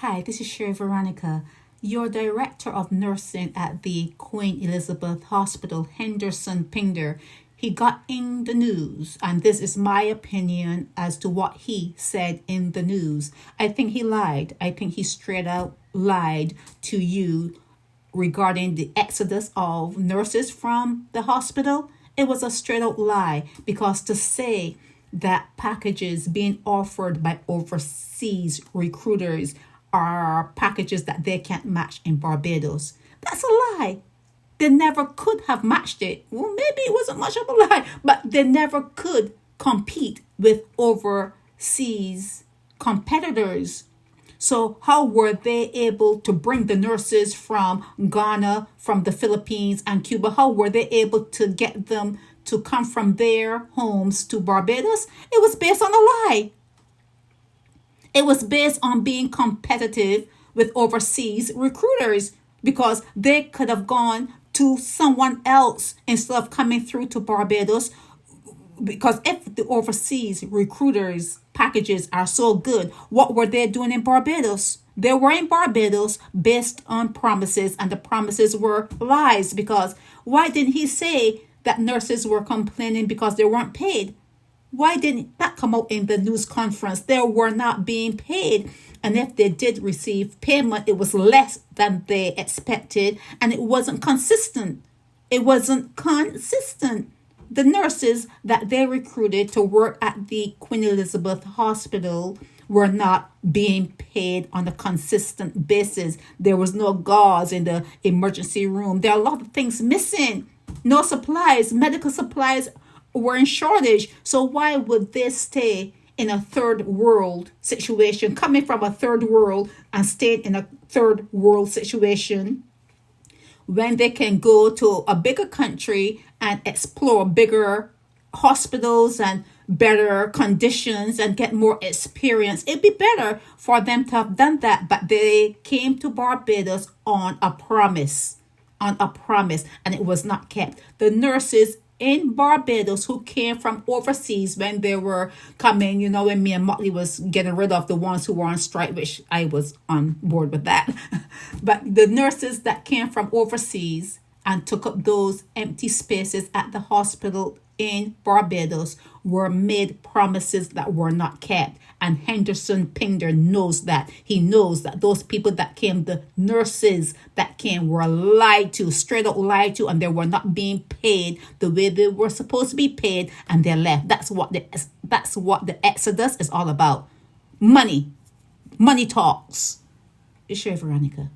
Hi, this is Sherry Veronica, your director of nursing at the Queen Elizabeth Hospital, Henderson Pinder. He got in the news, and this is my opinion as to what he said in the news. I think he lied. I think he straight out lied to you regarding the exodus of nurses from the hospital. It was a straight out lie, because to say that packages being offered by overseas recruiters are packages that they can't match in Barbados, that's a lie. They never could have matched it. Well, maybe it wasn't much of a lie, but they never could compete with overseas competitors. So how were they able to bring the nurses from Ghana, from the Philippines and Cuba? How were they able to get them to come from their homes to Barbados? It was based on a lie. It was based on being competitive with overseas recruiters, because they could have gone to someone else instead of coming through to Barbados. Because if the overseas recruiters packages are so good, what were they doing in Barbados? They were in Barbados based on promises, and the promises were lies. Because why didn't he say that nurses were complaining because they weren't paid? Why didn't that come out in the news conference? They were not being paid. And if they did receive payment, it was less than they expected, and it wasn't consistent. It wasn't consistent. The nurses that they recruited to work at the Queen Elizabeth Hospital were not being paid on a consistent basis. There was no gauze in the emergency room. There are a lot of things missing. No supplies, medical supplies were in shortage. So why would they stay in a third world situation, coming from a third world and staying in a third world situation, when they can go to a bigger country and explore bigger hospitals and better conditions and get more experience? It'd be better for them to have done that. But they came to Barbados on a promise, and it was not kept. The nurses in Barbados who came from overseas, when they were coming, when me and Motley was getting rid of the ones who were on strike, which I was on board with that. But the nurses that came from overseas and took up those empty spaces at the hospital in Barbados were made promises that were not kept. And Henderson Pinder knows that. He knows that those people that came, the nurses that came, were lied to, straight up lied to, and they were not being paid the way they were supposed to be paid, and they left. That's what the exodus is all about. Money. Money talks. It's Sherry Veronica.